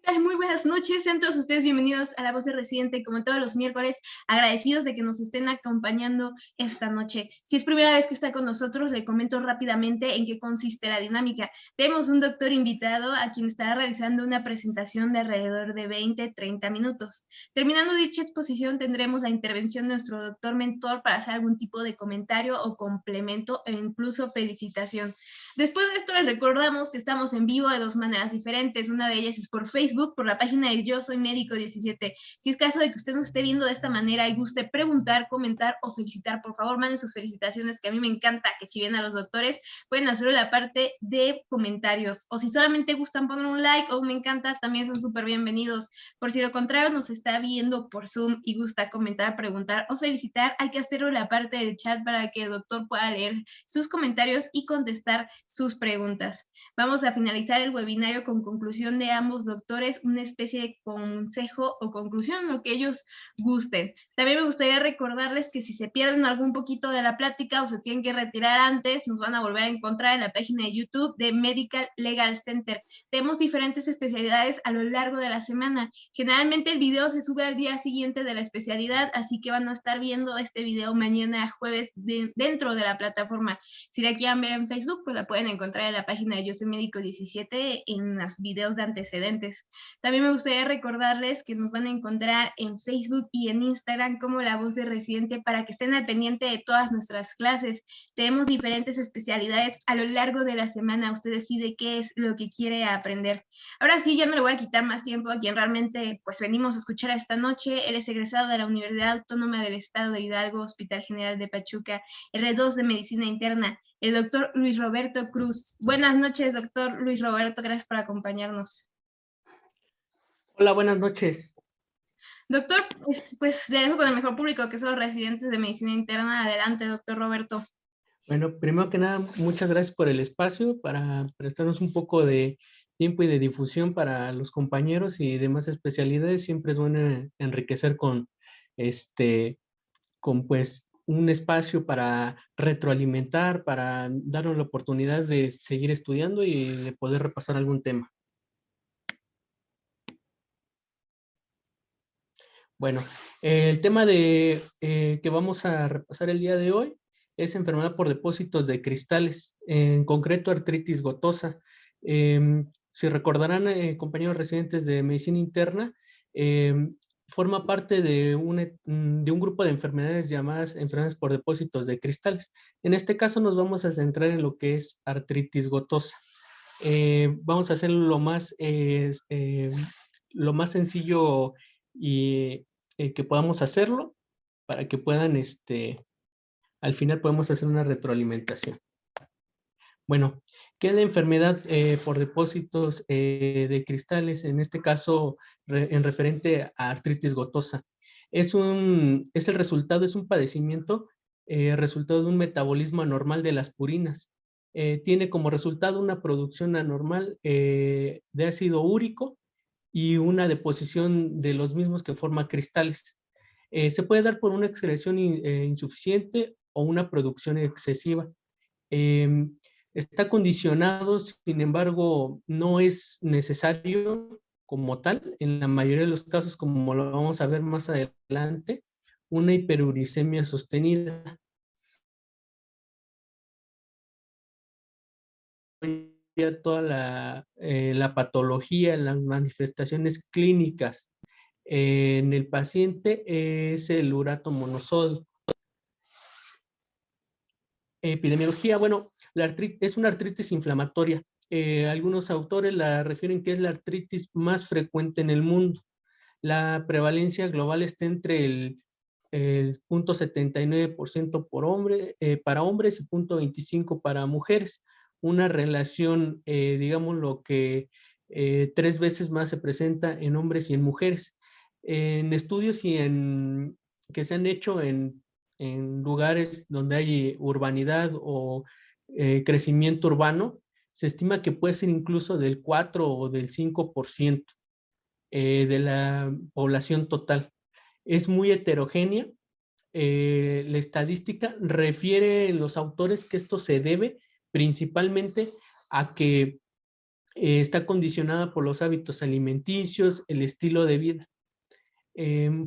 tal? Muy buenas noches, sean todos ustedes bienvenidos a La Voz de Residente, como todos los miércoles, agradecidos de que nos estén acompañando esta noche. Si es primera vez que está con nosotros, le comento rápidamente en qué consiste la dinámica. Tenemos un doctor invitado a quien estará realizando una presentación de alrededor de 20-30 minutos. Terminando dicha exposición, tendremos la intervención de nuestro doctor mentor para hacer algún tipo de comentario o complemento e incluso felicitación. Después de esto les recordamos que estamos en vivo de dos maneras diferentes. Una de ellas es por Facebook, por la página de Yo Soy Médico 17. Si es caso de que usted nos esté viendo de esta manera y guste preguntar, comentar o felicitar, por favor manden sus felicitaciones, que a mí me encanta que chiven a los doctores. Pueden hacerlo en la parte de comentarios. O si solamente gustan poner un like o un me encanta, también son súper bienvenidos. Por si lo contrario nos está viendo por Zoom y gusta comentar, preguntar o felicitar, hay que hacerlo en la parte del chat para que el doctor pueda leer sus comentarios y contestar sus preguntas. Vamos a finalizar el webinario con conclusión de ambos doctores, una especie de consejo o conclusión, lo que ellos gusten. También me gustaría recordarles que si se pierden algún poquito de la plática o se tienen que retirar antes, nos van a volver a encontrar en la página de YouTube de Medical Legal Center. Tenemos diferentes especialidades a lo largo de la semana. Generalmente el video se sube al día siguiente de la especialidad, así que van a estar viendo este video mañana jueves dentro de la plataforma. Si la quieren ver en Facebook, pues la pueden encontrar en la página de Yo Soy Médico 17 en los videos de antecedentes. También me gustaría recordarles que nos van a encontrar en Facebook y en Instagram como La Voz de Residente para que estén al pendiente de todas nuestras clases. Tenemos diferentes especialidades a lo largo de la semana. Usted decide qué es lo que quiere aprender. Ahora sí, ya no le voy a quitar más tiempo a quien realmente pues venimos a escuchar esta noche. Él es egresado de la Universidad Autónoma del Estado de Hidalgo, Hospital General de Pachuca, R2 de Medicina Interna, el doctor Luis Roberto Cruz. Buenas noches, doctor Luis Roberto, gracias por acompañarnos. Hola, buenas noches. Doctor, pues le dejo con el mejor público, que son los residentes de Medicina Interna. Adelante, doctor Roberto. Bueno, primero que nada, muchas gracias por el espacio para prestarnos un poco de tiempo y de difusión para los compañeros y demás especialidades. Siempre es bueno enriquecer con pues un espacio para retroalimentar, para darnos la oportunidad de seguir estudiando y de poder repasar algún tema. Bueno, el tema que vamos a repasar el día de hoy es enfermedad por depósitos de cristales, en concreto artritis gotosa. Si recordarán, compañeros residentes de medicina interna, forma parte de un grupo de enfermedades llamadas enfermedades por depósitos de cristales. En este caso nos vamos a centrar en lo que es artritis gotosa. Vamos a hacerlo lo más sencillo y que podamos hacerlo para que puedan, al final podemos hacer una retroalimentación. Bueno, ¿qué es la enfermedad por depósitos de cristales? En este caso, en referente a artritis gotosa. Es el resultado, es un padecimiento resultado de un metabolismo anormal de las purinas. Tiene como resultado una producción anormal de ácido úrico y una deposición de los mismos que forma cristales. Se puede dar por una excreción insuficiente o una producción excesiva. Está condicionado, sin embargo, no es necesario como tal, en la mayoría de los casos, como lo vamos a ver más adelante, una hiperuricemia sostenida. Toda la patología, las manifestaciones clínicas en el paciente es el urato monosódico. Epidemiología, bueno, la artritis es una artritis inflamatoria. Algunos autores la refieren que es la artritis más frecuente en el mundo. La prevalencia global está entre el 0.79% para hombres y 0.25% para mujeres. Una relación, digamos, lo que 3 veces más se presenta en hombres y en mujeres. En estudios que se han hecho en lugares donde hay urbanidad o crecimiento urbano, se estima que puede ser incluso del 4 o del 5% de la población total. Es muy heterogénea. La estadística refiere los autores que esto se debe principalmente a que está condicionada por los hábitos alimenticios, el estilo de vida.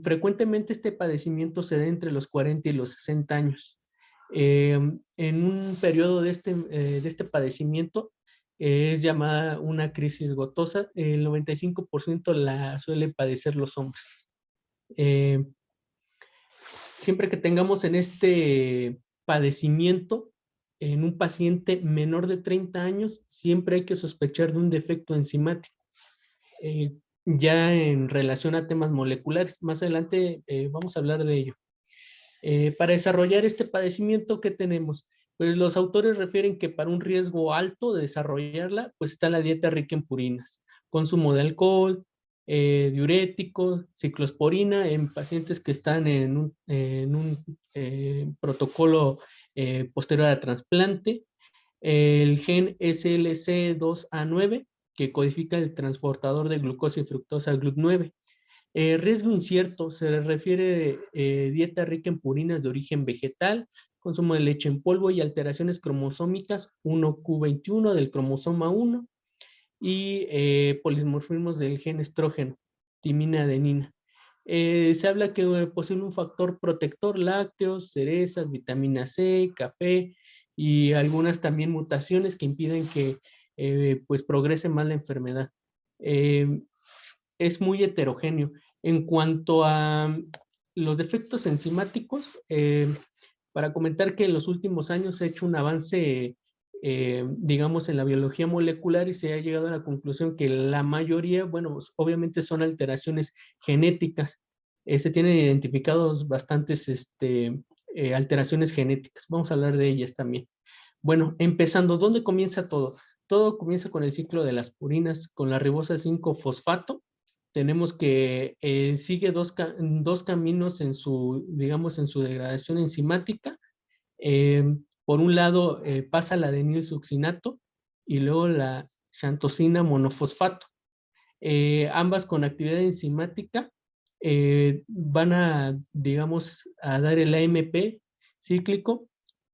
Frecuentemente este padecimiento se da entre los 40 y los 60 años. En un periodo de este padecimiento es llamada una crisis gotosa. El 95% la suelen padecer los hombres. Siempre que tengamos en este padecimiento, en un paciente menor de 30 años, siempre hay que sospechar de un defecto enzimático. Ya en relación a temas moleculares, más adelante vamos a hablar de ello. Para desarrollar este padecimiento, ¿qué tenemos? Pues los autores refieren que para un riesgo alto de desarrollarla, pues está la dieta rica en purinas, consumo de alcohol, diuréticos, ciclosporina en pacientes que están en un protocolo posterior a trasplante, el gen SLC2A9, que codifica el transportador de glucosa y fructosa GLUT9. Riesgo incierto se refiere a dieta rica en purinas de origen vegetal, consumo de leche en polvo y alteraciones cromosómicas 1q21 del cromosoma 1 y polimorfismos del gen estrógeno, timina adenina. Se habla que posee un factor protector, lácteos, cerezas, vitamina C, café y algunas también mutaciones que impiden que pues progrese más la enfermedad. Es muy heterogéneo. En cuanto a los defectos enzimáticos, para comentar que en los últimos años se ha hecho un avance, digamos, en la biología molecular y se ha llegado a la conclusión que la mayoría, bueno, pues, obviamente son alteraciones genéticas. Se tienen identificados bastantes alteraciones genéticas. Vamos a hablar de ellas también. Bueno, empezando, ¿dónde comienza todo? Todo comienza con el ciclo de las purinas, con la ribosa 5-fosfato. Tenemos que sigue dos caminos en su, digamos, en su degradación enzimática. Por un lado pasa la adenilsuccinato y luego la xantosina monofosfato. Ambas con actividad enzimática van a, digamos, a dar el AMP cíclico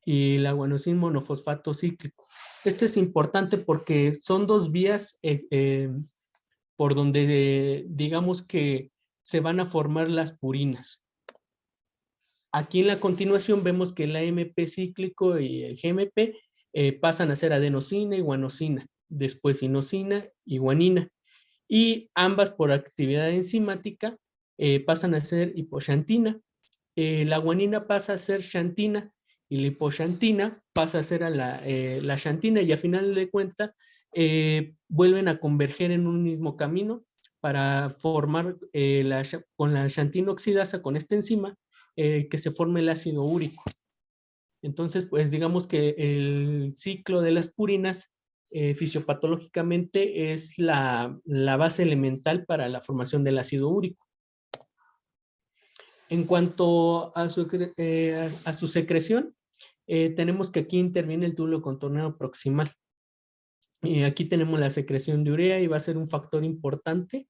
y la guanosin monofosfato cíclico. Este es importante porque son dos vías por donde digamos que se van a formar las purinas. Aquí en la continuación vemos que el AMP cíclico y el GMP pasan a ser adenosina y guanosina, después inosina y guanina, y ambas por actividad enzimática pasan a ser hipoxantina. La guanina pasa a ser xantina y la hipoxantina pasa a ser la xantina y a final de cuentas vuelven a converger en un mismo camino para formar con la xantina oxidasa, con esta enzima, que se forme el ácido úrico. Entonces, pues digamos que el ciclo de las purinas fisiopatológicamente es la base elemental para la formación del ácido úrico. En cuanto a su secreción, tenemos que aquí interviene el túbulo contorneo proximal. Aquí tenemos la secreción de urea y va a ser un factor importante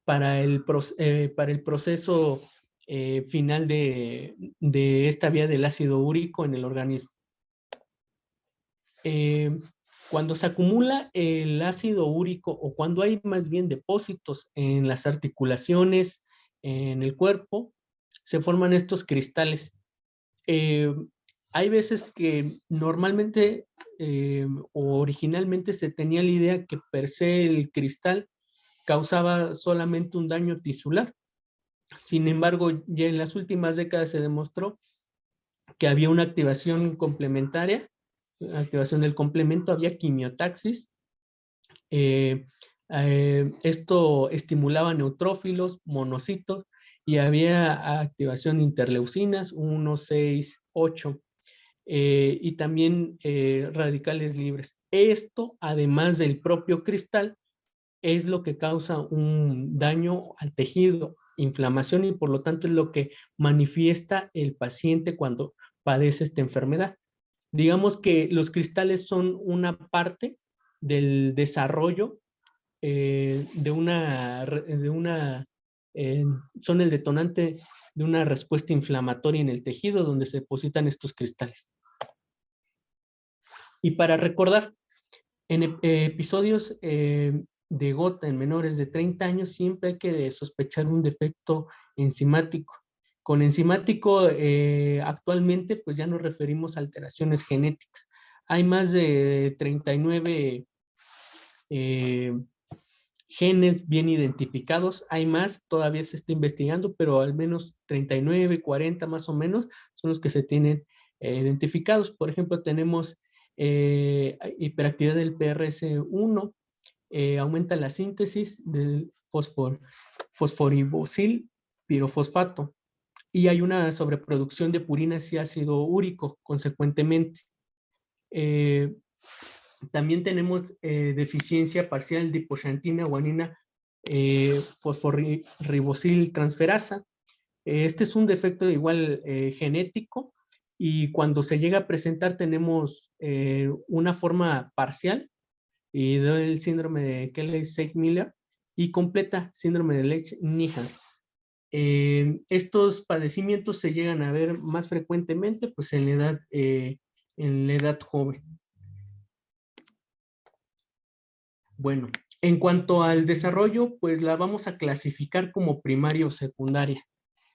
para el proceso final de esta vía del ácido úrico en el organismo. Cuando se acumula el ácido úrico o cuando hay más bien depósitos en las articulaciones, en el cuerpo, se forman estos cristales. Hay veces que normalmente o originalmente se tenía la idea que per se el cristal causaba solamente un daño tisular. Sin embargo, ya en las últimas décadas se demostró que había una activación complementaria, activación del complemento, había quimiotaxis. Esto estimulaba neutrófilos, monocitos, y había activación de interleucinas 1, 6, 8, y también radicales libres. Esto, además del propio cristal, es lo que causa un daño al tejido, inflamación, y por lo tanto es lo que manifiesta el paciente cuando padece esta enfermedad. Digamos que los cristales son una parte del desarrollo son el detonante de una respuesta inflamatoria en el tejido donde se depositan estos cristales. Y para recordar, En episodios de gota en menores de 30 años siempre hay que sospechar un defecto enzimático. Con enzimático actualmente pues ya nos referimos a alteraciones genéticas. Hay más de 39 genes bien identificados. Hay más, todavía se está investigando, pero al menos 39, 40 más o menos son los que se tienen identificados. Por ejemplo, tenemos hiperactividad del PRS1, aumenta la síntesis del fosforibosil pirofosfato y hay una sobreproducción de purinas y ácido úrico, consecuentemente. También tenemos deficiencia parcial de hipoxantina guanina fosforibosil transferasa. Este es un defecto igual genético y cuando se llega a presentar tenemos una forma parcial y del síndrome de Kelley-Miller y completa síndrome de Lesch-Nyhan. Estos padecimientos se llegan a ver más frecuentemente pues en la edad joven. Bueno, en cuanto al desarrollo, pues la vamos a clasificar como primaria o secundaria.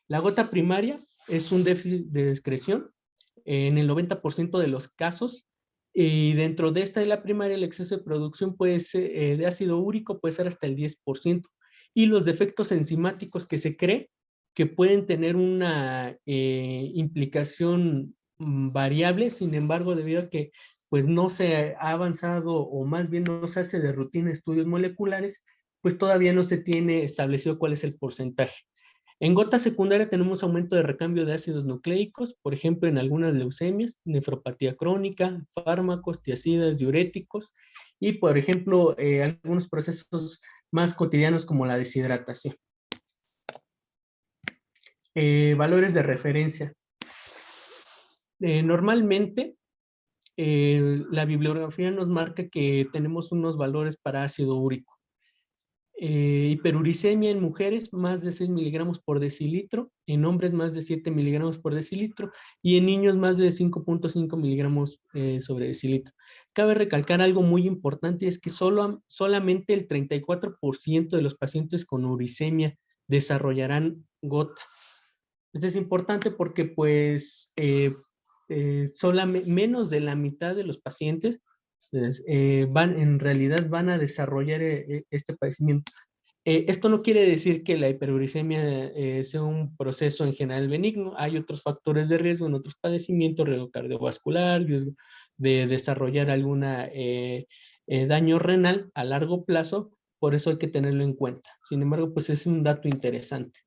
La gota primaria es un déficit de excreción en el 90% de los casos y dentro de esta de la primaria el exceso de producción puede ser, de ácido úrico puede ser hasta el 10% y los defectos enzimáticos que se cree que pueden tener una implicación variable, sin embargo, debido a que pues no se ha avanzado o más bien no se hace de rutina estudios moleculares, pues todavía no se tiene establecido cuál es el porcentaje. En gota secundaria tenemos aumento de recambio de ácidos nucleicos, por ejemplo, en algunas leucemias, nefropatía crónica, fármacos, tiacidas, diuréticos y, por ejemplo, algunos procesos más cotidianos como la deshidratación. Valores de referencia. Normalmente, la bibliografía nos marca que tenemos unos valores para ácido úrico. Hiperuricemia en mujeres más de 6 miligramos por decilitro, en hombres más de 7 miligramos por decilitro y en niños más de 5.5 miligramos sobre decilitro. Cabe recalcar algo muy importante, es que solamente el 34% de los pacientes con uricemia desarrollarán gota. Esto es importante porque pues menos de la mitad de los pacientes en realidad van a desarrollar este padecimiento. Esto no quiere decir que la hiperuricemia sea un proceso en general benigno. Hay otros factores de riesgo en otros padecimientos, riesgo cardiovascular, riesgo de desarrollar algún daño renal a largo plazo, por eso hay que tenerlo en cuenta. Sin embargo, pues es un dato interesante.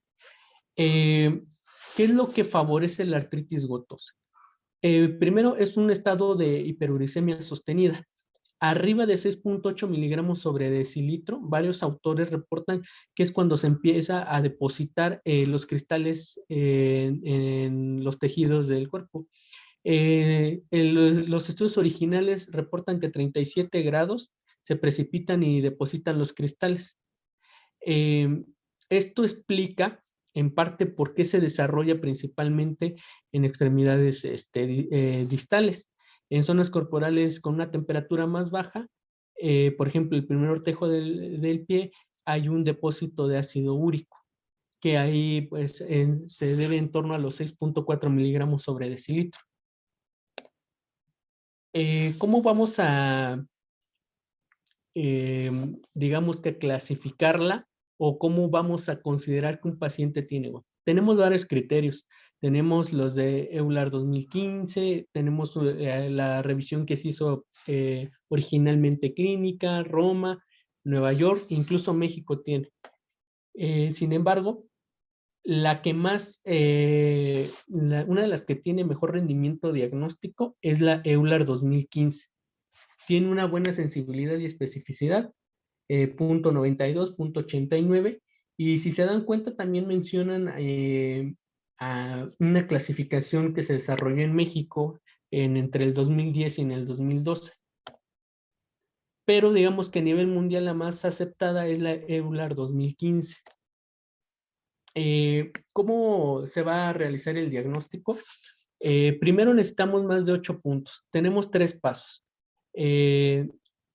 ¿Qué es lo que favorece la artritis gotosa? Primero, es un estado de hiperuricemia sostenida. Arriba de 6.8 miligramos sobre decilitro, varios autores reportan que es cuando se empieza a depositar los cristales en los tejidos del cuerpo. Los estudios originales reportan que 37 grados se precipitan y depositan los cristales. Esto explica en parte por qué se desarrolla principalmente en extremidades distales. En zonas corporales con una temperatura más baja, por ejemplo, el primer ortejo del pie, hay un depósito de ácido úrico, que ahí pues se debe en torno a los 6.4 miligramos sobre decilitro. ¿Cómo vamos a, digamos que clasificarla o cómo vamos a considerar que un paciente tiene gota? Tenemos varios criterios. Tenemos los de EULAR 2015, tenemos la revisión que se hizo originalmente clínica, Roma, Nueva York, incluso México tiene. Sin embargo, la que más, una de las que tiene mejor rendimiento diagnóstico es la EULAR 2015. Tiene una buena sensibilidad y especificidad, punto 92, punto 89, y si se dan cuenta también mencionan a una clasificación que se desarrolló en México entre el 2010 y en el 2012. Pero digamos que a nivel mundial la más aceptada es la EULAR 2015. ¿Cómo se va a realizar el diagnóstico? Primero necesitamos más de 8 puntos. Tenemos 3 pasos.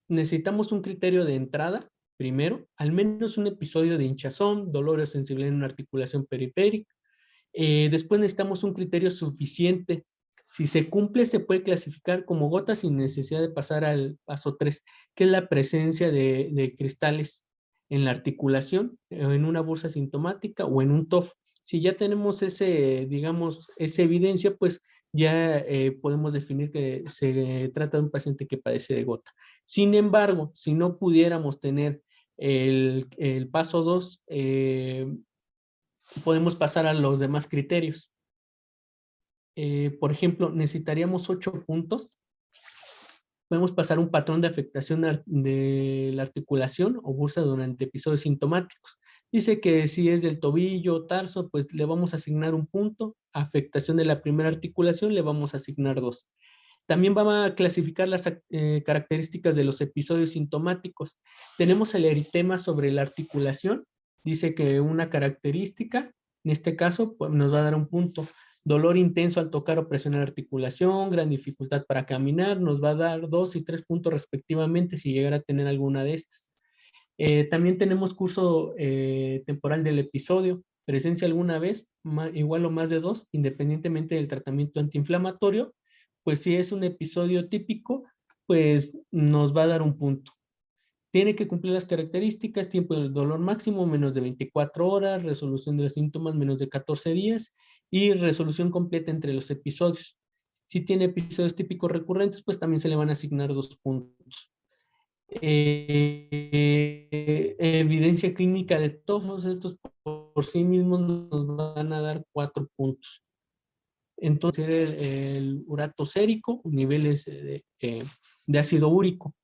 necesitamos un criterio de entrada, primero, al menos un episodio de hinchazón, dolor o sensibilidad en una articulación periférica. Después necesitamos un criterio suficiente. Si se cumple, se puede clasificar como gota sin necesidad de pasar al paso 3, que es la presencia de cristales en la articulación, en una bursa sintomática o en un TOF. Si ya tenemos digamos, esa evidencia, pues ya podemos definir que se trata de un paciente que padece de gota. Sin embargo, si no pudiéramos tener el paso 2, podemos pasar a los demás criterios. Por ejemplo, necesitaríamos 8 puntos. Podemos pasar un patrón de afectación de la articulación o bursa durante episodios sintomáticos. Dice que si es del tobillo o tarso, pues le vamos a asignar un punto. Afectación de la primera articulación, le vamos a asignar 2. También vamos a clasificar las características de los episodios sintomáticos. Tenemos el eritema sobre la articulación. Dice que una característica, en este caso, pues, nos va a dar un punto. Dolor intenso al tocar o presionar la articulación, gran dificultad para caminar, nos va a dar 2 y 3 puntos respectivamente si llegara a tener alguna de estas. También tenemos curso temporal del episodio, presencia alguna vez, igual o más de 2, independientemente del tratamiento antiinflamatorio. Pues si es un episodio típico, pues nos va a dar un punto. Tiene que cumplir las características: tiempo del dolor máximo menos de 24 horas, resolución de los síntomas menos de 14 días y resolución completa entre los episodios. Si tiene episodios típicos recurrentes, pues también se le van a asignar 2 puntos. Evidencia clínica de todos estos por sí mismos nos van a dar 4 puntos. Entonces, el urato sérico, niveles de ácido úrico.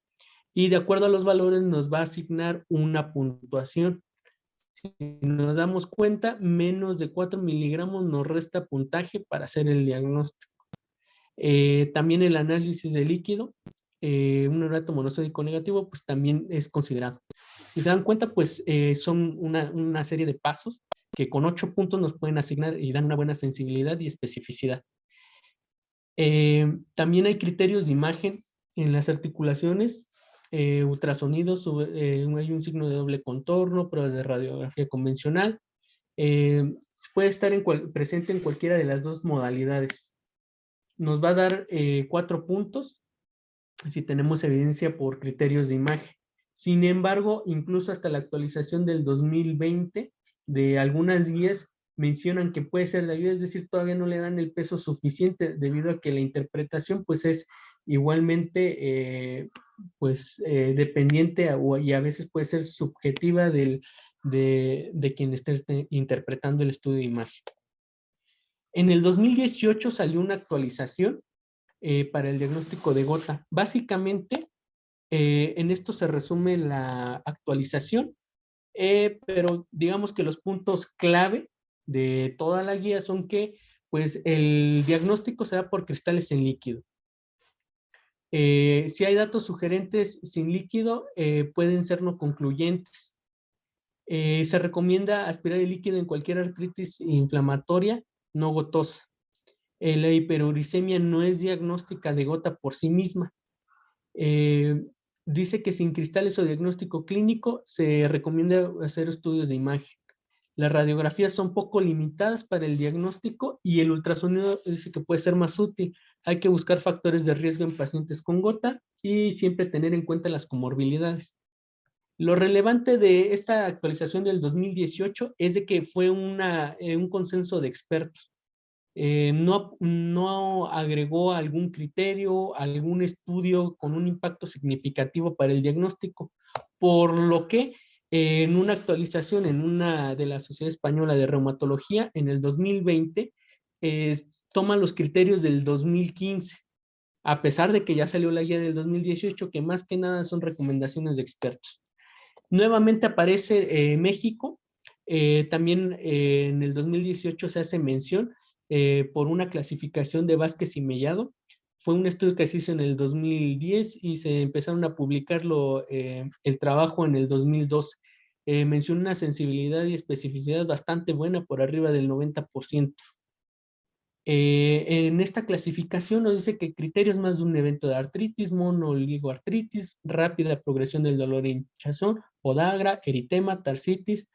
Y de acuerdo a los valores nos va a asignar una puntuación. Si nos damos cuenta, menos de 4 miligramos nos resta puntaje para hacer el diagnóstico. También el análisis de líquido, un urato monosódico negativo, pues también es considerado. Si se dan cuenta, pues son una serie de pasos que con 8 puntos nos pueden asignar y dan una buena sensibilidad y especificidad. También hay criterios de imagen en las articulaciones, ultrasonidos, hay un signo de doble contorno, pruebas de radiografía convencional. Puede estar presente en cualquiera de las dos modalidades. Nos va a dar 4 puntos si tenemos evidencia por criterios de imagen. Sin embargo, incluso hasta la actualización del 2020 de algunas guías mencionan que puede ser de ayuda, es decir, todavía no le dan el peso suficiente debido a que la interpretación pues es igualmente dependiente y a veces puede ser subjetiva de quien esté interpretando el estudio de imagen. En el 2018 salió una actualización para el diagnóstico de gota. Básicamente, en esto se resume la actualización, pero digamos que los puntos clave de toda la guía son que pues, el diagnóstico se da por cristales en líquido. Si hay datos sugerentes sin líquido, pueden ser no concluyentes. Se recomienda aspirar el líquido en cualquier artritis inflamatoria no gotosa. La hiperuricemia no es diagnóstica de gota por sí misma. Dice que sin cristales o diagnóstico clínico se recomienda hacer estudios de imagen. Las radiografías son poco limitadas para el diagnóstico y el ultrasonido dice que puede ser más útil. Hay que buscar factores de riesgo en pacientes con gota y siempre tener en cuenta las comorbilidades. Lo relevante de esta actualización del 2018 es de que fue un consenso de expertos. No agregó algún criterio, algún estudio con un impacto significativo para el diagnóstico, por lo que en una actualización en una de la Sociedad Española de Reumatología en el 2020 toma los criterios del 2015, a pesar de que ya salió la guía del 2018, que más que nada son recomendaciones de expertos. Nuevamente aparece México, también en el 2018 se hace mención por una clasificación de Vázquez y Mellado. Fue un estudio que se hizo en el 2010 y se empezaron a publicarlo el trabajo en el 2012. Menciona una sensibilidad y especificidad bastante buena, por arriba del 90%. En esta clasificación nos dice que criterios más de un evento de artritis, monoligoartritis, rápida progresión del dolor e hinchazón, podagra, eritema, tarsitis,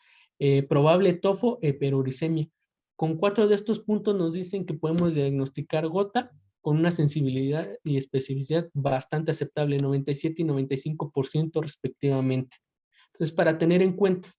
probable tofo, hiperuricemia. Con 4 de estos puntos nos dicen que podemos diagnosticar gota con una sensibilidad y especificidad bastante aceptable, 97 y 95% respectivamente. Entonces, para tener en cuenta.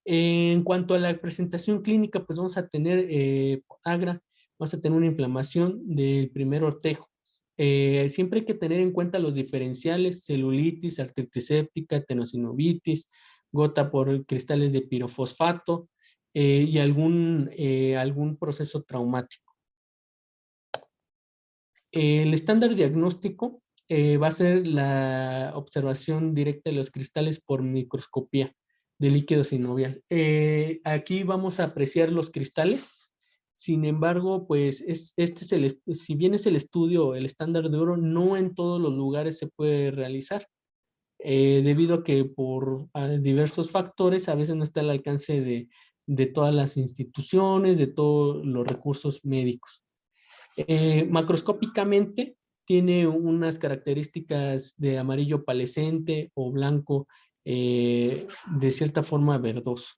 En cuanto a la presentación clínica, pues vamos a tener podagra, vamos a tener una inflamación del primer ortejo. Siempre hay que tener en cuenta los diferenciales, celulitis, artritis séptica, tenosinovitis, gota por cristales de pirofosfato y algún proceso traumático. El estándar diagnóstico va a ser la observación directa de los cristales por microscopía de líquido sinovial. Aquí vamos a apreciar los cristales. Sin embargo, pues si bien es el estudio, el estándar de oro, no en todos los lugares se puede realizar, debido a que por diversos factores a veces no está al alcance de todas las instituciones, de todos los recursos médicos. Macroscópicamente tiene unas características de amarillo palescente o blanco, de cierta forma verdoso.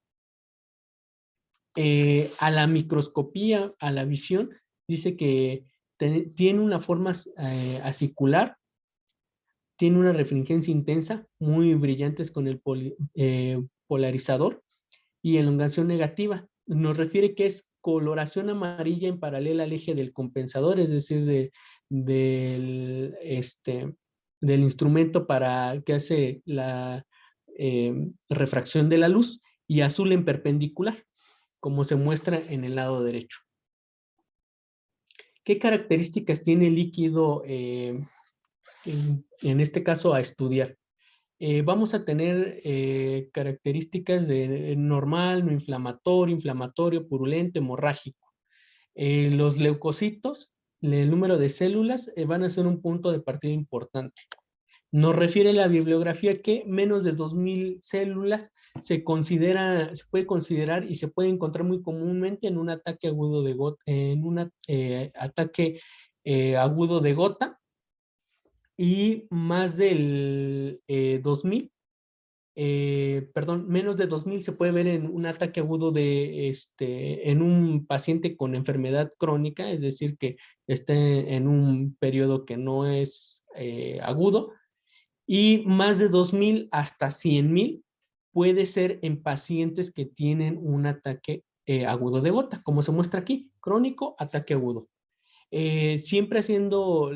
A la microscopía, a la visión, dice que tiene una forma acicular, tiene una refringencia intensa, muy brillantes con el polarizador, y elongación negativa. Nos refiere que es coloración amarilla en paralela al eje del compensador, es decir, del instrumento que hace la refracción de la luz, y azul en perpendicular, como se muestra en el lado derecho. ¿Qué características tiene el líquido, en este caso, a estudiar? Vamos a tener características de normal, no inflamatorio, purulento, hemorrágico. Los leucocitos, el número de células, van a ser un punto de partida importante. Nos refiere la bibliografía que menos de 2000 células se puede considerar y se puede encontrar muy comúnmente en un ataque agudo de gota, agudo de gota, y más del 2000, menos de 2000 se puede ver en un ataque agudo en un paciente con enfermedad crónica, es decir, que esté en un periodo que no es agudo, y más de 2000 hasta 100,000 puede ser en pacientes que tienen un ataque agudo de gota, como se muestra aquí, crónico, ataque agudo. Siempre haciendo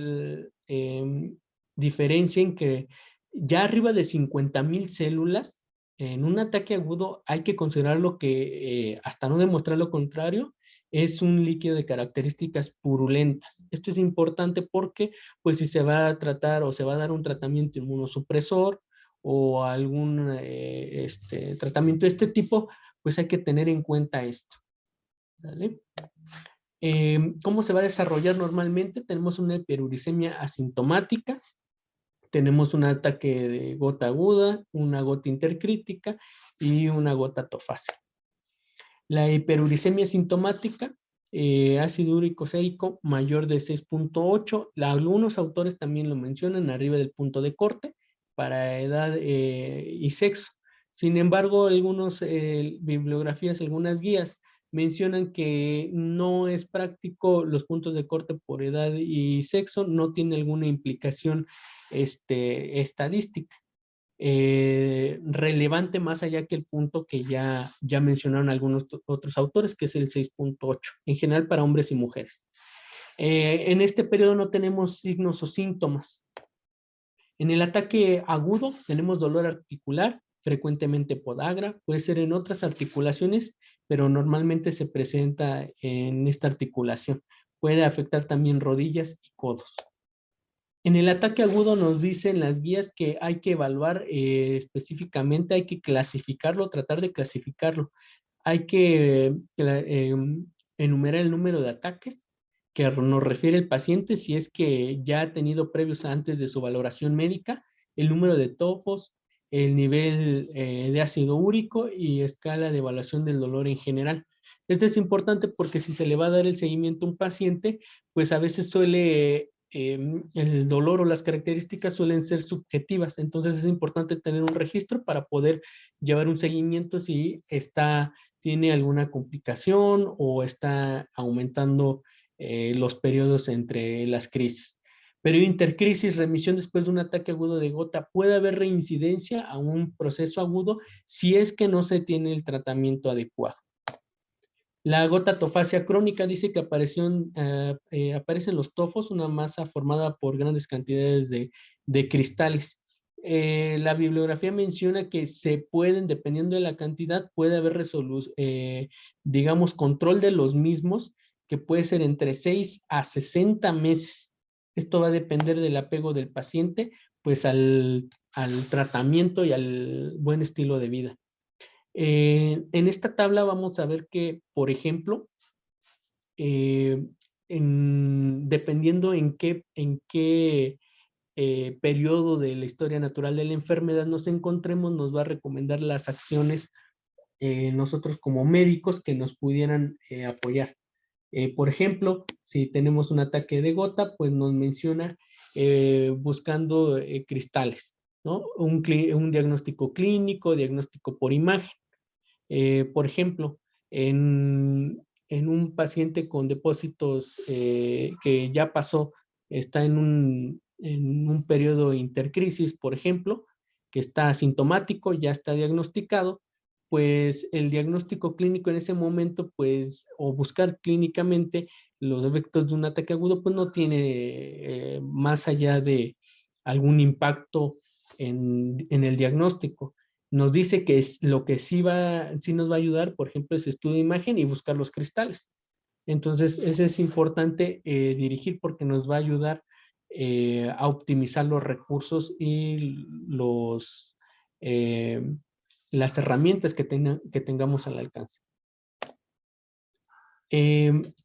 diferencia en que ya arriba de 50,000 células en un ataque agudo hay que considerarlo que, hasta no demostrar lo contrario, es un líquido de características purulentas. Esto es importante porque, pues, si se va a tratar o se va a dar un tratamiento inmunosupresor o algún tratamiento de este tipo, pues hay que tener en cuenta esto. ¿Vale? ¿Cómo se va a desarrollar normalmente? Tenemos una hiperuricemia asintomática, tenemos un ataque de gota aguda, una gota intercrítica y una gota tofácea. La hiperuricemia asintomática, ácido úrico sérico mayor de 6.8. Algunos autores también lo mencionan arriba del punto de corte para edad y sexo. Sin embargo, algunas bibliografías, algunas guías mencionan que no es práctico los puntos de corte por edad y sexo, no tiene alguna implicación estadística relevante más allá que el punto que ya mencionaron algunos otros autores, que es el 6.8, en general para hombres y mujeres. En este periodo no tenemos signos o síntomas. En el ataque agudo tenemos dolor articular, frecuentemente podagra, puede ser en otras articulaciones, pero normalmente se presenta en esta articulación. Puede afectar también rodillas y codos. En el ataque agudo nos dicen las guías que hay que evaluar específicamente, hay que clasificarlo, tratar de clasificarlo. Hay que enumerar el número de ataques que nos refiere el paciente, si es que ya ha tenido previos antes de su valoración médica, el número de tofos, el nivel de ácido úrico y escala de evaluación del dolor en general. Esto es importante porque si se le va a dar el seguimiento a un paciente, pues a veces suele, el dolor o las características suelen ser subjetivas. Entonces es importante tener un registro para poder llevar un seguimiento si tiene alguna complicación o está aumentando los periodos entre las crisis. Periodo intercrisis, remisión después de un ataque agudo de gota. Puede haber reincidencia a un proceso agudo si es que no se tiene el tratamiento adecuado. La gota tofacia crónica dice que aparece en los tofos una masa formada por grandes cantidades de cristales. La bibliografía menciona que se pueden, dependiendo de la cantidad, puede haber digamos, control de los mismos, que puede ser entre 6 a 60 meses. Esto va a depender del apego del paciente, pues al tratamiento y al buen estilo de vida. En esta tabla vamos a ver que, por ejemplo, dependiendo en qué periodo de la historia natural de la enfermedad nos encontremos, nos va a recomendar las acciones nosotros como médicos que nos pudieran apoyar. Por ejemplo, si tenemos un ataque de gota, pues nos menciona buscando cristales, ¿no? Un diagnóstico clínico, diagnóstico por imagen. Por ejemplo, en un paciente con depósitos que ya pasó, está en un periodo intercrisis, por ejemplo, que está asintomático, ya está diagnosticado, pues el diagnóstico clínico en ese momento, pues, o buscar clínicamente los efectos de un ataque agudo, pues no tiene más allá de algún impacto en el diagnóstico. Nos dice que lo que sí nos va a ayudar, por ejemplo, es estudio de imagen y buscar los cristales. Entonces, ese es importante dirigir porque nos va a ayudar a optimizar los recursos y las herramientas que tengamos al alcance.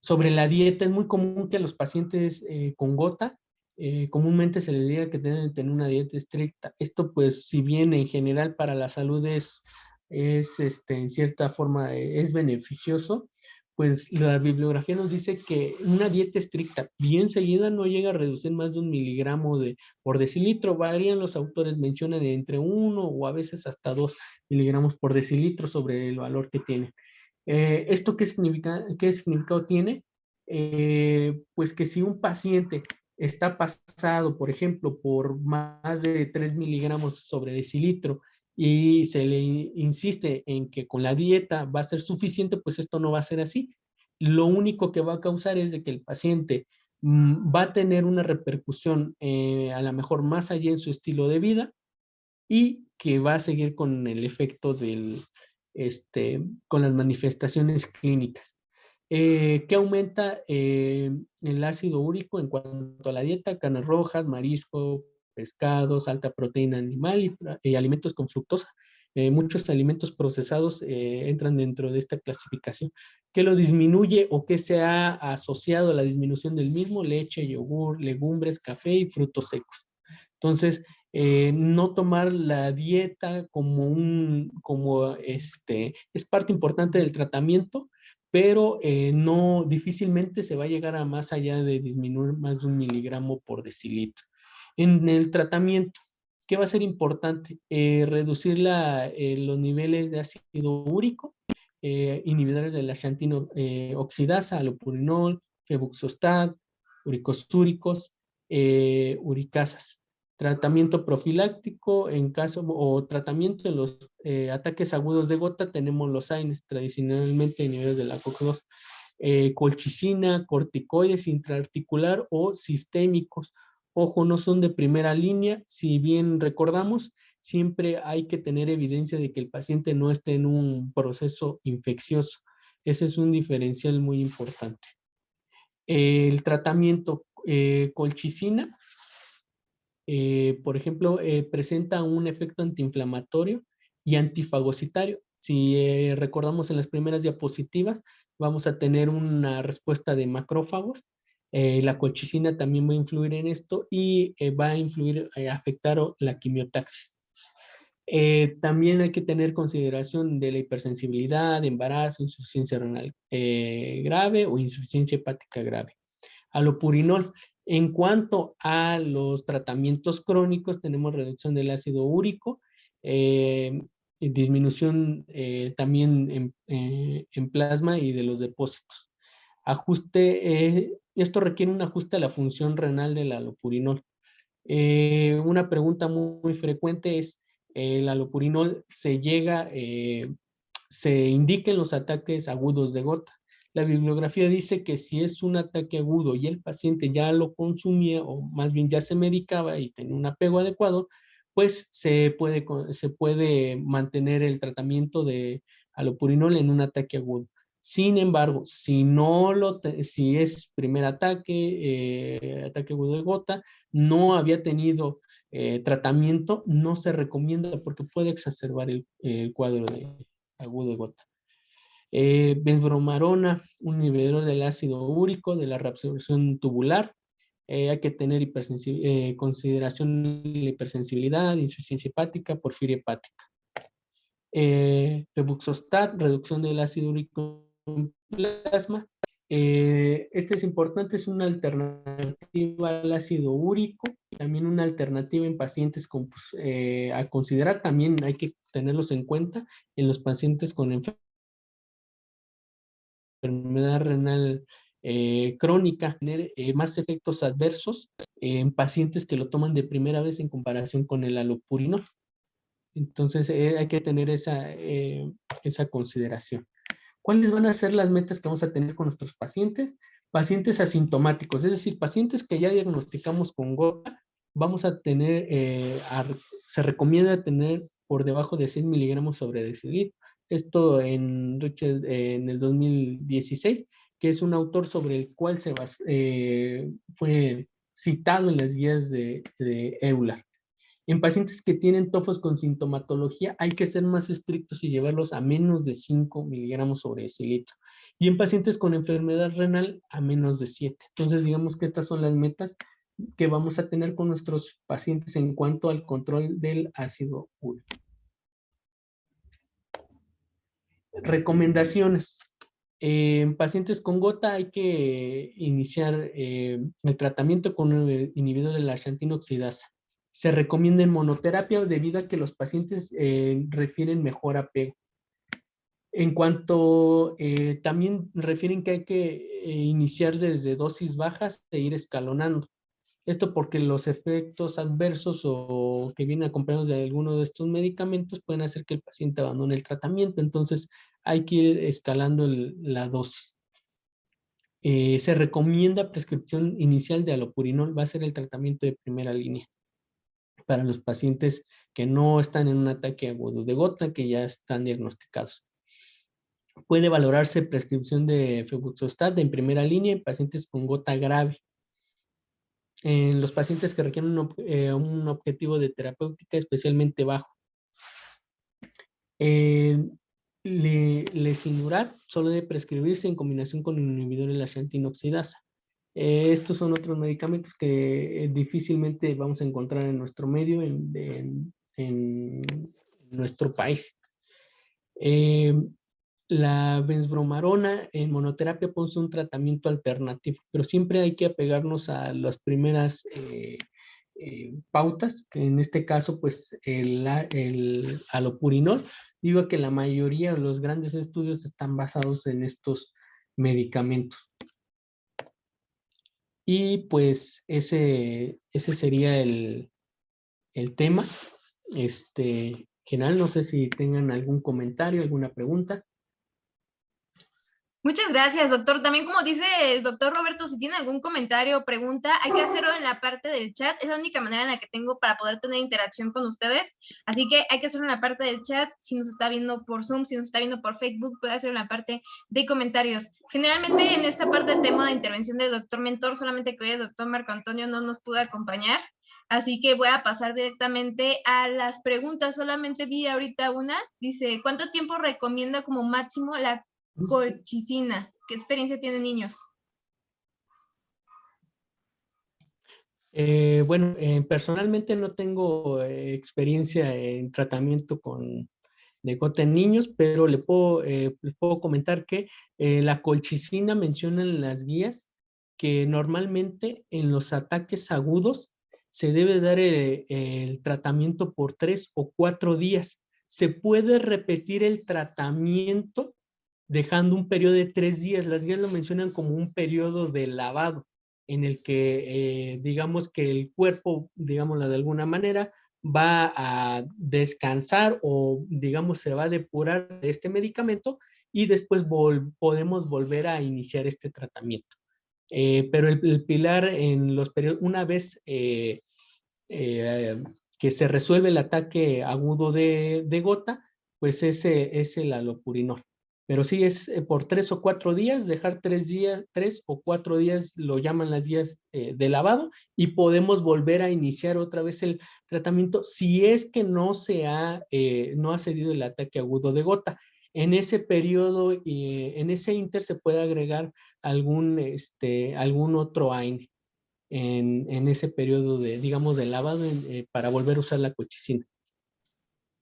Sobre la dieta, es muy común que a los pacientes con gota comúnmente se les diga que deben tener una dieta estricta. Esto, pues, si bien en general para la salud es en cierta forma es beneficioso, pues la bibliografía nos dice que una dieta estricta bien seguida no llega a reducir más de 1 miligramo por decilitro. Varían los autores, mencionan entre 1 o a veces hasta 2 miligramos por decilitro sobre el valor que tiene. ¿Esto qué significado tiene? Pues que si un paciente está pasado, por ejemplo, por más de 3 miligramos sobre decilitro y se le insiste en que con la dieta va a ser suficiente, pues esto no va a ser así. Lo único que va a causar es de que el paciente va a tener una repercusión a lo mejor más allá en su estilo de vida y que va a seguir con el efecto con las manifestaciones clínicas. ¿Qué aumenta el ácido úrico en cuanto a la dieta? Carnes rojas, marisco, pescados, alta proteína animal y alimentos con fructosa. Muchos alimentos procesados entran dentro de esta clasificación. ¿Qué lo disminuye o qué se ha asociado a la disminución del mismo? Leche, yogur, legumbres, café y frutos secos. Entonces, no tomar la dieta es parte importante del tratamiento, pero no difícilmente se va a llegar a más allá de disminuir más de 1 miligramo por decilitro. En el tratamiento, ¿qué va a ser importante? Reducir los niveles de ácido úrico, inhibidores de la xantina oxidasa, allopurinol, febuxostat, uricosúricos, uricasas. Tratamiento profiláctico o tratamiento en los ataques agudos de gota, tenemos los AINES, tradicionalmente inhibidores de la COX-2, colchicina, corticoides intraarticular o sistémicos. Ojo, no son de primera línea, si bien recordamos, siempre hay que tener evidencia de que el paciente no esté en un proceso infeccioso. Ese es un diferencial muy importante. El tratamiento colchicina, por ejemplo, presenta un efecto antiinflamatorio y antifagocitario. Si recordamos en las primeras diapositivas, vamos a tener una respuesta de macrófagos. La colchicina también va a influir en esto y va a afectar la quimiotaxis. También hay que tener consideración de la hipersensibilidad, embarazo, insuficiencia renal grave o insuficiencia hepática grave. Alopurinol. En cuanto a los tratamientos crónicos, tenemos reducción del ácido úrico, disminución también en plasma y de los depósitos. Esto requiere un ajuste a la función renal del alopurinol. Una pregunta muy frecuente es, ¿el alopurinol se indica en los ataques agudos de gota? La bibliografía dice que si es un ataque agudo y el paciente ya lo consumía, o más bien ya se medicaba y tenía un apego adecuado, pues se puede mantener el tratamiento de alopurinol en un ataque agudo. Sin embargo, si es primer ataque agudo de gota, no había tenido tratamiento, no se recomienda porque puede exacerbar el cuadro agudo de gota. Benzbromarona, un inhibidor del ácido úrico, de la reabsorción tubular. Hay que tener consideración de la hipersensibilidad, insuficiencia hepática, porfiria hepática. Febuxostat, reducción del ácido úrico en plasma. Este es importante, es una alternativa al ácido úrico, también una alternativa en pacientes a considerar, también hay que tenerlos en cuenta en los pacientes con enfermedad renal crónica, tener más efectos adversos en pacientes que lo toman de primera vez en comparación con el alopurinol. Entonces hay que tener esa consideración. ¿Cuáles van a ser las metas que vamos a tener con nuestros pacientes? Pacientes asintomáticos, es decir, pacientes que ya diagnosticamos con gota, vamos a tener, se recomienda tener por debajo de 6 miligramos sobre decilitro. Esto en el 2016, que es un autor sobre el cual fue citado en las guías de EULAR. En pacientes que tienen tofos con sintomatología hay que ser más estrictos y llevarlos a menos de 5 miligramos sobre decilitro. Y en pacientes con enfermedad renal a menos de 7. Entonces, digamos que estas son las metas que vamos a tener con nuestros pacientes en cuanto al control del ácido úrico. Recomendaciones. En pacientes con gota hay que iniciar el tratamiento con un inhibidor de la xantina oxidasa. Se recomienda en monoterapia debido a que los pacientes refieren mejor apego. En cuanto, también refieren que hay que iniciar desde dosis bajas e ir escalonando. Esto porque los efectos adversos o que vienen acompañados de alguno de estos medicamentos pueden hacer que el paciente abandone el tratamiento. Entonces hay que ir escalando la dosis. Se recomienda prescripción inicial de alopurinol, va a ser el tratamiento de primera línea para los pacientes que no están en un ataque agudo de gota, que ya están diagnosticados. Puede valorarse prescripción de febuxostat en primera línea en pacientes con gota grave. En los pacientes que requieren un objetivo de terapéutica especialmente bajo. Lesinurad solo debe prescribirse en combinación con un inhibidor de la xantina oxidasa. Estos son otros medicamentos que difícilmente vamos a encontrar en nuestro medio, en nuestro país. La benzbromarona en monoterapia puede ser un tratamiento alternativo, pero siempre hay que apegarnos a las primeras pautas, que en este caso, pues, el alopurinol. Digo que la mayoría de los grandes estudios están basados en estos medicamentos. Y pues ese sería el tema. General, no sé si tengan algún comentario, alguna pregunta. Muchas gracias, doctor. También, como dice el doctor Roberto, si tiene algún comentario o pregunta, hay que hacerlo en la parte del chat. Es la única manera en la que tengo para poder tener interacción con ustedes. Así que hay que hacerlo en la parte del chat. Si nos está viendo por Zoom, si nos está viendo por Facebook, puede hacerlo en la parte de comentarios. Generalmente en esta parte tema de intervención del doctor mentor, solamente que hoy el doctor Marco Antonio no nos pudo acompañar. Así que voy a pasar directamente a las preguntas. Solamente vi ahorita una. Dice, ¿cuánto tiempo recomienda como máximo la colchicina? ¿Qué experiencia tienen niños? Bueno, personalmente no tengo experiencia en tratamiento de gota en niños, pero les puedo comentar que la colchicina menciona en las guías que normalmente en los ataques agudos se debe dar el tratamiento por 3 o 4 días. Se puede repetir el tratamiento dejando un periodo de 3 días. Las guías lo mencionan como un periodo de lavado en el que digamos que el cuerpo, digámoslo de alguna manera, va a descansar o digamos se va a depurar de este medicamento y después podemos volver a iniciar este tratamiento. Pero el pilar en los periodos, una vez que se resuelve el ataque agudo de gota, pues es el alopurinol. Pero sí es por 3 o 4 días, dejar 3 días, 3 o 4 días, lo llaman las guías de lavado, y podemos volver a iniciar otra vez el tratamiento si es que no ha cedido el ataque agudo de gota. En ese periodo, en ese inter se puede agregar algún otro AINE en ese periodo de, digamos, de lavado para volver a usar la colchicina.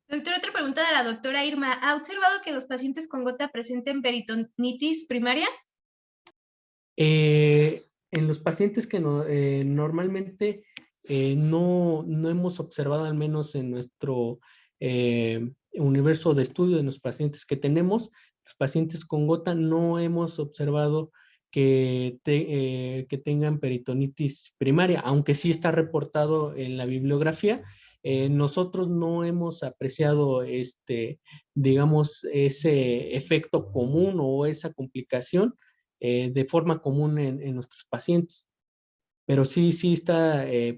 Doctor, otra pregunta de la doctora Irma. ¿Ha observado que los pacientes con gota presenten peritonitis primaria? En los pacientes que normalmente no hemos observado, al menos en nuestro universo de estudio de los pacientes que tenemos, los pacientes con gota no hemos observado que tengan peritonitis primaria, aunque sí está reportado en la bibliografía. Nosotros no hemos apreciado digamos, ese efecto común o esa complicación de forma común en nuestros pacientes. Pero sí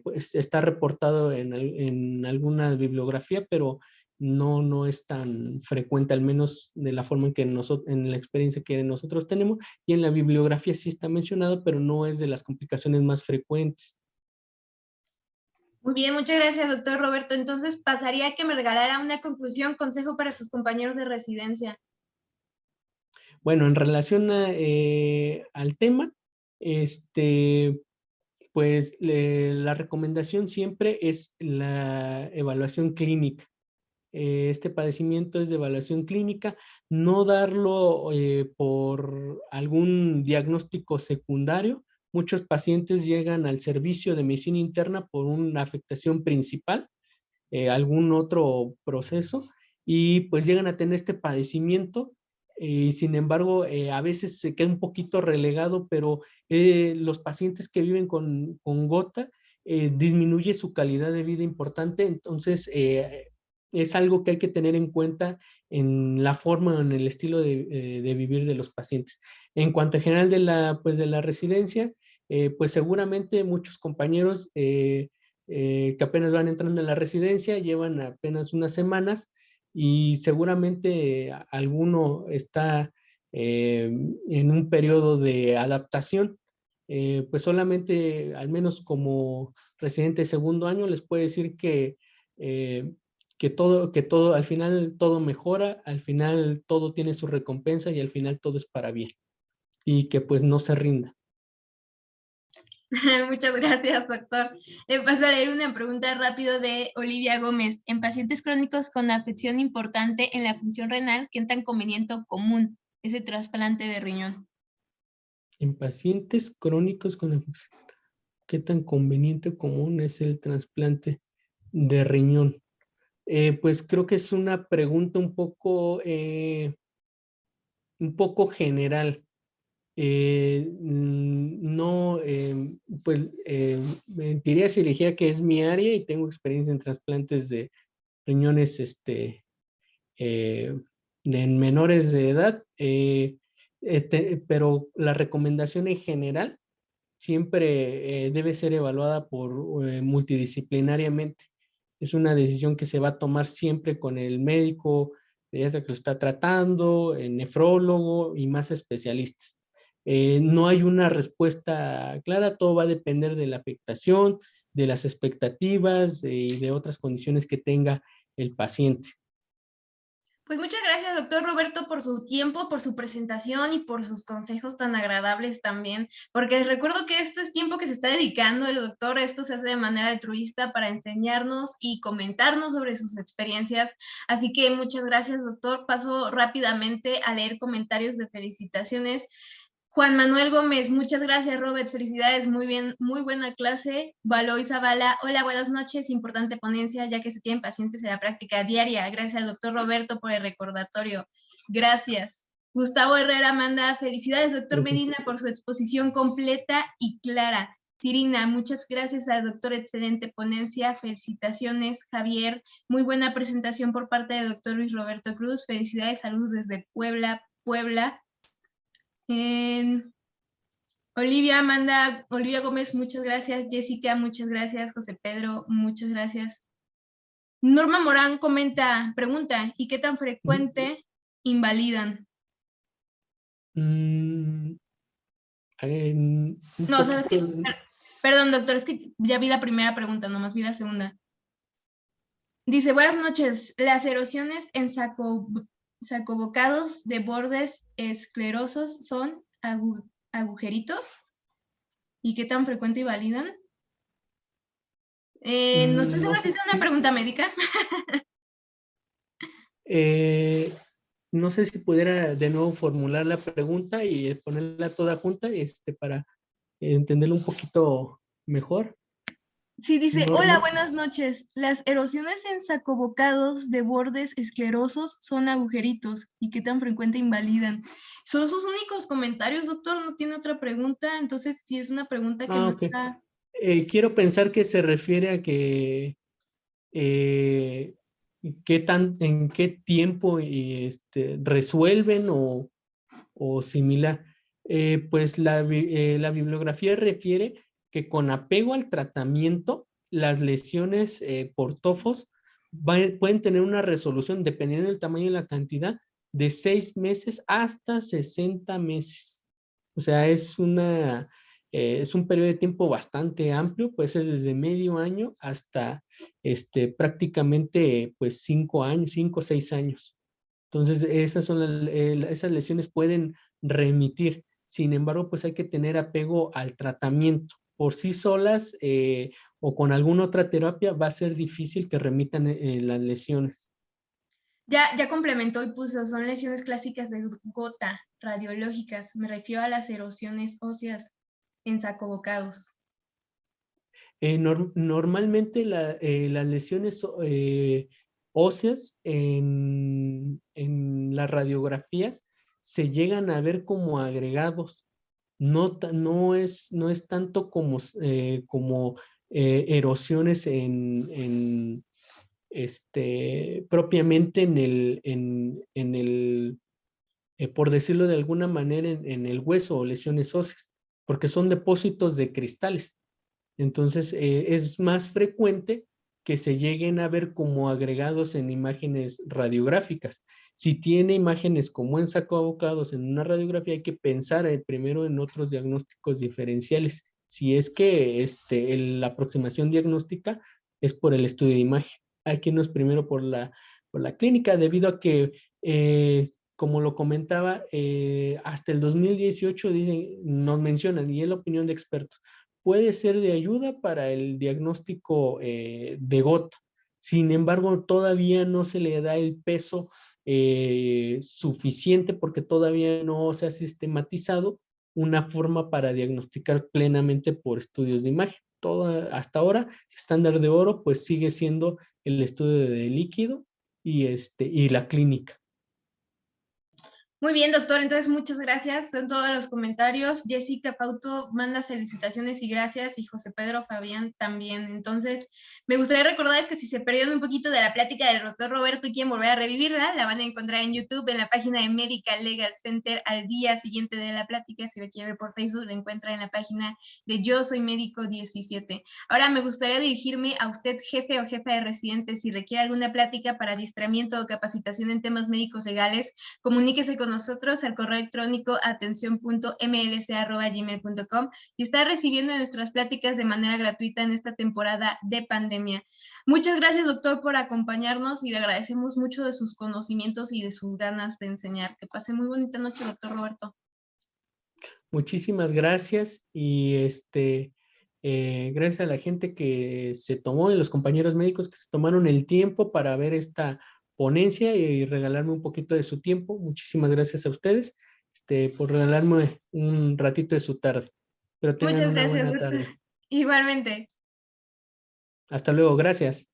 pues, está reportado en alguna bibliografía, pero no es tan frecuente, al menos de la forma en que en la experiencia que nosotros tenemos, y en la bibliografía sí está mencionado, pero no es de las complicaciones más frecuentes. Muy bien, muchas gracias, doctor Roberto. Entonces pasaría a que me regalara una conclusión, consejo para sus compañeros de residencia. Bueno, en relación al tema, pues la recomendación siempre es la evaluación clínica. Este padecimiento es de evaluación clínica, no darlo por algún diagnóstico secundario. Muchos pacientes llegan al servicio de medicina interna por una afectación principal, algún otro proceso, y pues llegan a tener este padecimiento. Y sin embargo, a veces se queda un poquito relegado, pero los pacientes que viven con gota disminuye su calidad de vida importante. Entonces, es algo que hay que tener en cuenta en la forma, en el estilo de vivir de los pacientes. En cuanto a general pues de la residencia, pues seguramente muchos compañeros que apenas van entrando en la residencia, llevan apenas unas semanas, y seguramente alguno está en un periodo de adaptación. Pues solamente, al menos como residente de segundo año, les puedo decir eh, que todo, al final todo mejora, al final todo tiene su recompensa y al final todo es para bien. Y que pues no se rinda. Muchas gracias, doctor. Le paso a leer una pregunta rápido de Olivia Gómez. En pacientes crónicos con afección importante en la función renal, ¿qué tan conveniente o común es el trasplante de riñón? En pacientes crónicos con afección, ¿qué tan conveniente o común es el trasplante de riñón? Pues creo que es una pregunta un poco general. No, pues mentiría si dijera que es mi área y tengo experiencia en trasplantes de riñones en menores de edad, pero la recomendación en general siempre debe ser evaluada multidisciplinariamente. Es una decisión que se va a tomar siempre con el médico pediatra que lo está tratando, el nefrólogo y más especialistas. No hay una respuesta clara, todo va a depender de la afectación, de las expectativas y de otras condiciones que tenga el paciente. Pues muchas gracias, doctor Roberto, por su tiempo, por su presentación y por sus consejos tan agradables también, porque les recuerdo que esto es tiempo que se está dedicando el doctor, esto se hace de manera altruista para enseñarnos y comentarnos sobre sus experiencias, así que muchas gracias, doctor. Paso rápidamente a leer comentarios de felicitaciones. Juan Manuel Gómez, muchas gracias, Robert, felicidades, muy bien, muy buena clase. Baloy Zavala, hola, buenas noches, importante ponencia, ya que se tienen pacientes en la práctica diaria. Gracias al doctor Roberto por el recordatorio. Gracias. Gustavo Herrera manda, felicidades, doctor Medina, por su exposición completa y clara. Sirina, muchas gracias al doctor, excelente ponencia, felicitaciones. Javier, muy buena presentación por parte del doctor Luis Roberto Cruz, felicidades, saludos desde Puebla, Puebla. Olivia Gómez, muchas gracias. Jessica, muchas gracias. José Pedro, muchas gracias. Norma Morán pregunta, ¿y qué tan frecuente invalidan? No, perdón, doctor, es que ya vi la primera pregunta, nomás vi la segunda. Dice, buenas noches, las erosiones en sacobocados de bordes esclerosos son agujeritos. ¿Y qué tan frecuente invalidan? No estoy segura si es una pregunta médica. No sé si pudiera de nuevo formular la pregunta y ponerla toda junta para entenderlo un poquito mejor. Sí, dice, hola, buenas noches. Las erosiones en sacobocados de bordes esclerosos son agujeritos. ¿Y qué tan frecuente invalidan? Son sus únicos comentarios, doctor, no tiene otra pregunta. Entonces, si es una pregunta que no está... Quiero pensar que se refiere a que en qué tiempo resuelven o similar. Pues la bibliografía refiere que con apego al tratamiento, las lesiones por tofos pueden tener una resolución, dependiendo del tamaño y la cantidad, de 6 meses hasta 60 meses. O sea, es un periodo de tiempo bastante amplio, puede ser desde medio año hasta prácticamente pues 5 años, 5 o 6 años. Entonces, esas lesiones pueden remitir. Sin embargo, pues hay que tener apego al tratamiento. Por sí solas o con alguna otra terapia va a ser difícil que remitan las lesiones. Ya complementó y puso, son lesiones clásicas de gota, radiológicas. Me refiero a las erosiones óseas en sacobocados. Normalmente las lesiones óseas en las radiografías se llegan a ver como agregados. No es tanto como erosiones propiamente por decirlo de alguna manera, en el hueso o lesiones óseas, porque son depósitos de cristales. Entonces, es más frecuente que se lleguen a ver como agregados en imágenes radiográficas. Si tiene imágenes como en sacoabocados en una radiografía, hay que pensar primero en otros diagnósticos diferenciales. Si es que la aproximación diagnóstica es por el estudio de imagen. Hay que irnos primero por la clínica, debido a que, como lo comentaba, hasta el 2018 nos mencionan, y es la opinión de expertos, puede ser de ayuda para el diagnóstico de gota. Sin embargo, todavía no se le da el peso suficiente, porque todavía no se ha sistematizado una forma para diagnosticar plenamente por estudios de imagen. Hasta ahora, estándar de oro pues sigue siendo el estudio de líquido y la clínica. Muy bien, doctor, entonces muchas gracias. Son todos los comentarios. Jessica Pauto manda felicitaciones y gracias, y José Pedro Fabián también. Entonces, me gustaría recordarles que si se perdieron un poquito de la plática del doctor Roberto y quieren volver a revivirla, la van a encontrar en YouTube, en la página de Medical Legal Center, al día siguiente de la plática. Si la quiere ver por Facebook, la encuentra en la página de Yo Soy Médico 17. Ahora me gustaría dirigirme a usted, jefe o jefa de residentes. Si requiere alguna plática para adiestramiento o capacitación en temas médicos legales, comuníquese con con nosotros al correo electrónico atención.mlc@gmail.com y estar recibiendo nuestras pláticas de manera gratuita en esta temporada de pandemia. Muchas gracias, doctor, por acompañarnos y le agradecemos mucho de sus conocimientos y de sus ganas de enseñar. Que pase muy bonita noche, doctor Roberto. Muchísimas gracias y gracias a la gente que se tomó y los compañeros médicos que se tomaron el tiempo para ver esta ponencia y regalarme un poquito de su tiempo. Muchísimas gracias a ustedes por regalarme un ratito de su tarde. Pero tengan Muchas una gracias, buena doctor. tarde. Igualmente. Hasta luego, gracias.